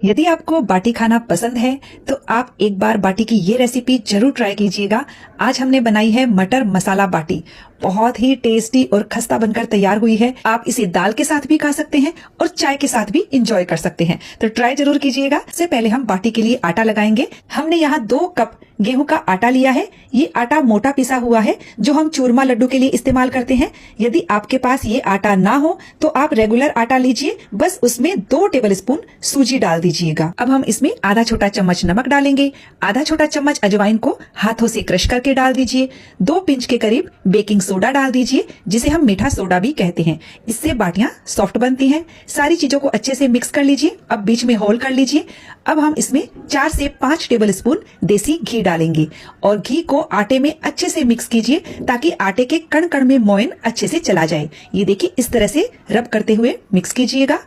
यदि आपको बाटी खाना पसंद है तो आप एक बार बाटी की ये रेसिपी जरूर ट्राई कीजिएगा। आज हमने बनाई है मटर मसाला बाटी। बहुत ही टेस्टी और खस्ता बनकर तैयार हुई है। आप इसे दाल के साथ भी खा सकते हैं और चाय के साथ भी इंजॉय कर सकते हैं, तो ट्राई जरूर कीजिएगा। इससे पहले हम बाटी के लिए आटा लगाएंगे। हमने यहाँ 2 कप गेहूं का आटा लिया है। ये आटा मोटा पिसा हुआ है जो हम चूरमा लड्डू के लिए इस्तेमाल करते हैं। यदि आपके पास ये आटा ना हो तो आप रेगुलर आटा लीजिए, बस उसमें 2 टेबलस्पून सूजी डाल दीजिएगा। अब हम इसमें आधा छोटा चम्मच नमक डालेंगे, आधा छोटा चम्मच अजवाइन को हाथों से क्रश करके डाल दीजिए, 2 पिंच के करीब बेकिंग सोडा डाल दीजिए, जिसे हम मीठा सोडा भी कहते हैं। इससे बाटियां सॉफ्ट बनती हैं। सारी चीजों को अच्छे से मिक्स कर लीजिए। अब बीच में होल कर लीजिए। अब हम इसमें 4 से 5 टेबलस्पून देसी घी डालेंगे और घी को आटे में अच्छे से मिक्स कीजिए ताकि आटे के कण कण में मोयन अच्छे से चला जाए। ये देखिए, इस तरह से रब करते हुए मिक्स कीजिएगा।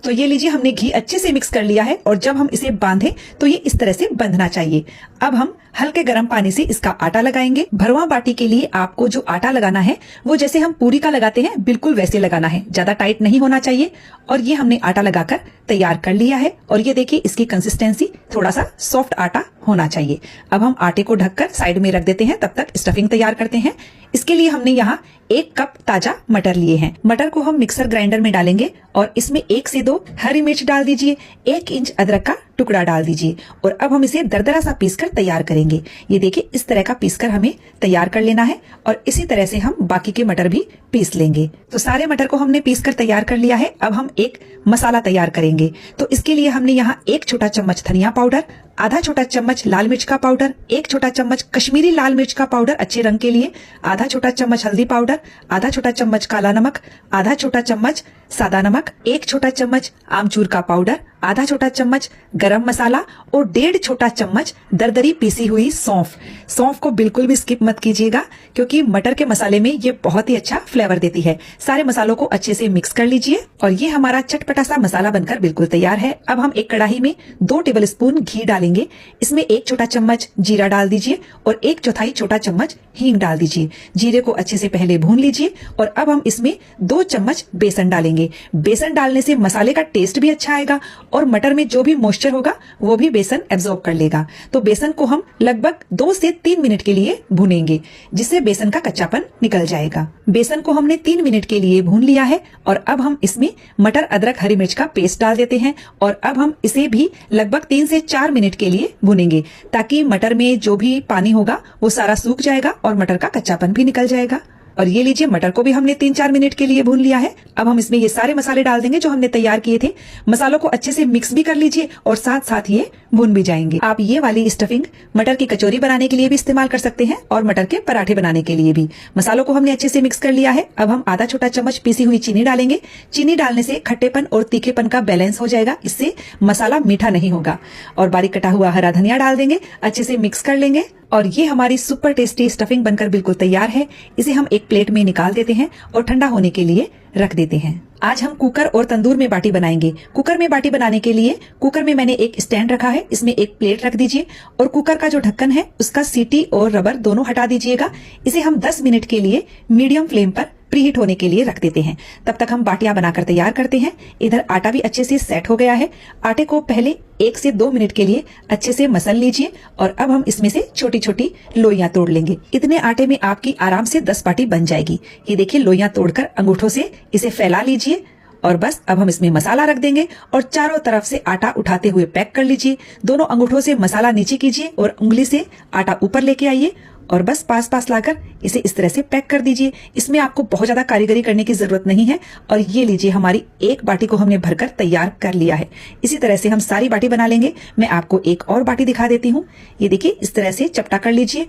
तो ये लीजिए, हमने घी अच्छे से मिक्स कर लिया है और जब हम इसे बांधे तो ये इस तरह से बंधना चाहिए। अब हम हल्के गर्म पानी से इसका आटा लगाएंगे। भरवा बाटी के लिए आपको जो आटा लगाना है वो जैसे हम पूरी का लगाते हैं बिल्कुल वैसे लगाना है, ज्यादा टाइट नहीं होना चाहिए। और ये हमने आटा लगाकर तैयार कर लिया है और ये देखिए, इसकी कंसिस्टेंसी थोड़ा सा सॉफ्ट आटा होना चाहिए। अब हम आटे को ढककर साइड में रख देते हैं, तब तक स्टफिंग तैयार करते हैं। इसके लिए हमने यहाँ 1 कप ताजा मटर लिए हैं। मटर को हम मिक्सर ग्राइंडर में डालेंगे और इसमें 1 से 2 हरी मिर्च डाल दीजिए, 1 इंच अदरक का टुकड़ा डाल दीजिए और अब हम इसे दरदरा सा पीसकर तैयार करेंगे। ये देखिए, इस तरह का पीसकर हमें तैयार कर लेना है और इसी तरह से हम बाकी के मटर भी पीस लेंगे। तो सारे मटर को हमने पीसकर तैयार कर लिया है। अब हम एक मसाला तैयार करेंगे। तो इसके लिए हमने यहाँ 1 छोटा चम्मच धनिया पाउडर, आधा छोटा चम्मच लाल मिर्च का पाउडर, 1 छोटा चम्मच कश्मीरी लाल मिर्च का पाउडर अच्छे रंग के लिए, आधा छोटा चम्मच हल्दी पाउडर, आधा छोटा चम्मच काला नमक, आधा छोटा चम्मच सादा नमक, 1 छोटा चम्मच आमचूर का पाउडर, आधा छोटा चम्मच गरम मसाला और 1.5 छोटा चम्मच दरदरी पीसी हुई सौंफ। सौंफ को बिल्कुल भी स्किप मत कीजिएगा क्योंकि मटर के मसाले में ये बहुत ही अच्छा फ्लेवर देती है। सारे मसालों को अच्छे से मिक्स कर लीजिए और ये हमारा चटपटा सा मसाला बनकर बिल्कुल तैयार है। अब हम एक कढ़ाई में 2 टेबलस्पून घी डालेंगे। इसमें 1 छोटा चम्मच जीरा डाल दीजिए और 1/4 छोटा चम्मच हींग डाल दीजिए। जीरे को अच्छे से पहले भून लीजिए और अब हम इसमें 2 चम्मच बेसन डालेंगे। बेसन डालने से मसाले का टेस्ट भी अच्छा आएगा और मटर में जो भी मॉइस्चर होगा वो भी बेसन एब्जॉर्ब कर लेगा। तो बेसन को हम लगभग 2 से 3 मिनट के लिए भूनेंगे, जिससे बेसन का कच्चापन निकल जाएगा। बेसन को हमने 3 मिनट के लिए भून लिया है और अब हम इसमें मटर अदरक हरी मिर्च का पेस्ट डाल देते हैं और अब हम इसे भी लगभग 3 से 4 मिनट के लिए भूनेंगे ताकि मटर में जो भी पानी होगा वो सारा सूख जाएगा और मटर का कच्चापन भी निकल जाएगा। और ये लीजिए, मटर को भी हमने 3-4 मिनट के लिए भून लिया है। अब हम इसमें ये सारे मसाले डाल देंगे जो हमने तैयार किए थे। मसालों को अच्छे से मिक्स भी कर लीजिए और साथ साथ ये भून भी जाएंगे। आप ये वाली स्टफिंग मटर की कचौरी बनाने के लिए भी इस्तेमाल कर सकते हैं और मटर के पराठे बनाने के लिए भी। मसालों को हमने अच्छे से मिक्स कर लिया है। अब हम आधा छोटा चम्मच पीसी हुई चीनी डालेंगे। चीनी डालने से खट्टेपन और तीखेपन का बैलेंस हो जाएगा, इससे मसाला मीठा नहीं होगा। और बारीक कटा हुआ हरा धनिया डाल देंगे, अच्छे से मिक्स कर लेंगे और ये हमारी सुपर टेस्टी स्टफिंग बनकर बिल्कुल तैयार है। इसे हम एक प्लेट में निकाल देते हैं और ठंडा होने के लिए रख देते हैं। आज हम कुकर और तंदूर में बाटी बनाएंगे। कुकर में बाटी बनाने के लिए कुकर में मैंने एक स्टैंड रखा है, इसमें एक प्लेट रख दीजिए और कुकर का जो ढक्कन है उसका सीटी और रबर दोनों हटा दीजिएगा। इसे हम 10 मिनट के लिए मीडियम फ्लेम पर प्रीहीट होने के लिए रख देते हैं। तब तक हम बाटियां बनाकर तैयार करते हैं। इधर आटा भी अच्छे से सेट हो गया है। आटे को पहले 1 से 2 मिनट के लिए अच्छे से मसल लीजिए और अब हम इसमें से छोटी छोटी लोइयां तोड़ लेंगे। इतने आटे में आपकी आराम से 10 बाटी बन जाएगी। ये देखिए, लोइयां तोड़कर अंगूठों से इसे फैला लीजिए और बस अब हम इसमें मसाला रख देंगे और चारों तरफ से आटा उठाते हुए पैक कर लीजिए। दोनों अंगूठों से मसाला नीचे कीजिए और उंगली से आटा ऊपर लेके आइए और बस पास पास लाकर इसे इस तरह से पैक कर दीजिए। इसमें आपको बहुत ज्यादा कारीगरी करने की जरूरत नहीं है। और ये लीजिए, हमारी एक बाटी को हमने भरकर तैयार कर लिया है। इसी तरह से हम सारी बाटी बना लेंगे। मैं आपको एक और बाटी दिखा देती हूँ। ये देखिए, इस तरह से चपटा कर लीजिए,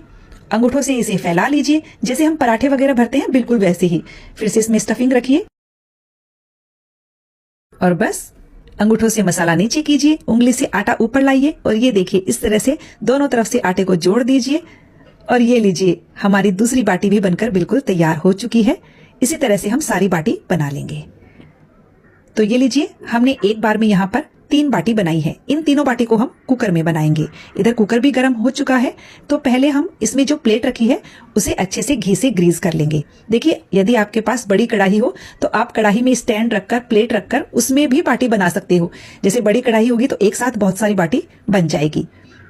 अंगूठों से इसे फैला लीजिए, जैसे हम पराठे वगैरह भरते हैं बिल्कुल वैसे ही। फिर से इसमें स्टफिंग रखिए और बस अंगूठों से मसाला नीचे कीजिए, उंगली से आटा ऊपर लाइए और ये देखिए, इस तरह से दोनों तरफ से आटे को जोड़ दीजिए और ये लीजिए, हमारी दूसरी बाटी भी बनकर बिल्कुल तैयार हो चुकी है। इसी तरह से हम सारी बाटी बना लेंगे। तो ये लीजिए, हमने एक बार में यहाँ पर 3 बाटी बनाई है। इन तीनों बाटी को हम कुकर में बनाएंगे। इधर कुकर भी गर्म हो चुका है, तो पहले हम इसमें जो प्लेट रखी है उसे अच्छे से घी से ग्रीस कर लेंगे। देखिए, यदि आपके पास बड़ी कढ़ाई हो तो आप कढ़ाई में स्टैंड रखकर, प्लेट रखकर उसमें भी बाटी बना सकते हो। जैसे बड़ी कढ़ाई होगी तो एक साथ बहुत सारी बाटी बन जाएगी।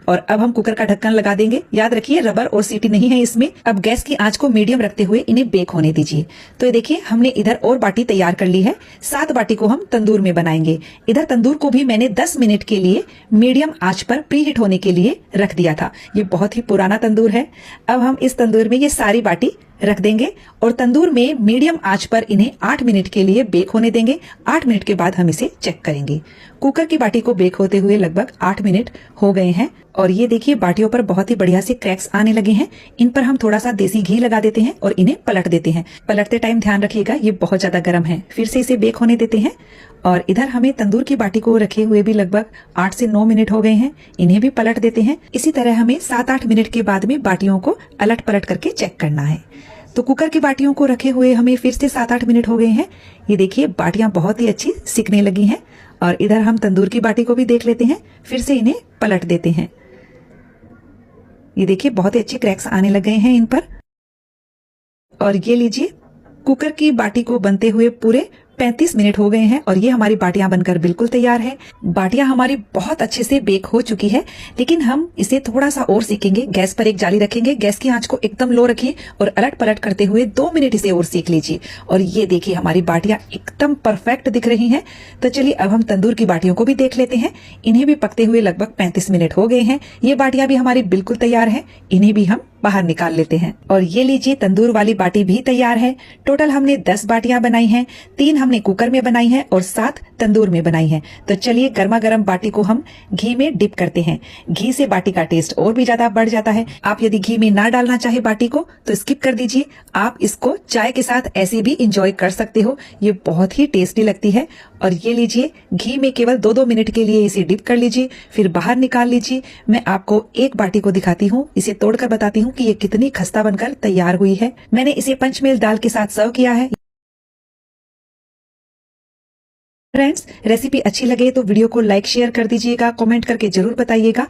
और अब हम कुकर का ढक्कन लगा देंगे। याद रखिए, रबर और सीटी नहीं है इसमें। अब गैस की आंच को मीडियम रखते हुए इन्हें बेक होने दीजिए। तो ये देखिए, हमने इधर और बाटी तैयार कर ली है। 7 बाटी को हम तंदूर में बनाएंगे। इधर तंदूर को भी मैंने 10 मिनट के लिए मीडियम आंच पर प्री हीट होने के लिए रख दिया था। ये बहुत ही पुराना तंदूर है। अब हम इस तंदूर में ये सारी बाटी रख देंगे और तंदूर में मीडियम आंच पर इन्हें 8 मिनट के लिए बेक होने देंगे। 8 मिनट के बाद हम इसे चेक करेंगे। कुकर की बाटी को बेक होते हुए लगभग 8 मिनट हो गए हैं और ये देखिए, बाटियों पर बहुत ही बढ़िया से क्रैक्स आने लगे हैं। इन पर हम थोड़ा सा देसी घी लगा देते हैं और इन्हें पलट देते हैं। पलटते टाइम ध्यान रखिएगा, ये बहुत ज्यादा गर्म है। फिर से इसे बेक होने देते हैं और इधर हमें तंदूर की बाटी को रखे हुए भी लगभग 8 से 9 मिनट हो गए हैं। इन्हें भी पलट देते हैं। इसी तरह हमें 7-8 मिनट के बाद में बाटियों को अलट पलट करके चेक करना है। तो कुकर की बाटियों को रखे हुए हमें फिर से 7-8 मिनट हो गए हैं। ये देखिए, बाटियां बहुत ही अच्छी सिकने लगी हैं। और इधर हम तंदूर की बाटी को भी देख लेते हैं। फिर से इन्हें पलट देते हैं। ये देखिए, बहुत ही अच्छे क्रैक्स आने लग गए हैं इन पर। और ये लीजिए, कुकर की बाटी को बनते हुए पूरे 35 मिनट हो गए हैं और ये हमारी बाटियां बनकर बिल्कुल तैयार है। बाटियां हमारी बहुत अच्छे से बेक हो चुकी है, लेकिन हम इसे थोड़ा सा और सेकेंगे। गैस पर एक जाली रखेंगे, गैस की आंच को एकदम लो रखिए और अलट पलट करते हुए 2 मिनट इसे और सेक लीजिए। और ये देखिए, हमारी बाटियां एकदम परफेक्ट दिख रही हैं। तो चलिए, अब हम तंदूर की बाटियों को भी देख लेते हैं। इन्हें भी पकते हुए लगभग 35 मिनट हो गए हैं। ये बाटियां भी हमारी बिल्कुल तैयार है। इन्हें भी हम बाहर निकाल लेते हैं। और ये लीजिए, तंदूर वाली बाटी भी तैयार है। टोटल हमने 10 बाटियां बनाई हैं। 3 हमने कुकर में बनाई हैं और 7 तंदूर में बनाई हैं। तो चलिए, गर्मा गर्म बाटी को हम घी में डिप करते हैं। घी से बाटी का टेस्ट और भी ज्यादा बढ़ जाता है। आप यदि घी में ना डालना चाहे बाटी को तो स्किप कर दीजिए। आप इसको चाय के साथ ऐसे भी इंजॉय कर सकते हो। ये बहुत ही टेस्टी लगती है। और ये लीजिए, घी में केवल 2-2 मिनट के लिए इसे डिप कर लीजिए, फिर बाहर निकाल लीजिए। मैं आपको एक बाटी को दिखाती हूँ, इसे तोड़कर बताती हूँ कि ये कितनी खस्ता बनकर तैयार हुई है। मैंने इसे पंचमेल दाल के साथ सर्व किया है। फ्रेंड्स, रेसिपी अच्छी लगे तो वीडियो को लाइक शेयर कर दीजिएगा, कमेंट करके जरूर बताइएगा।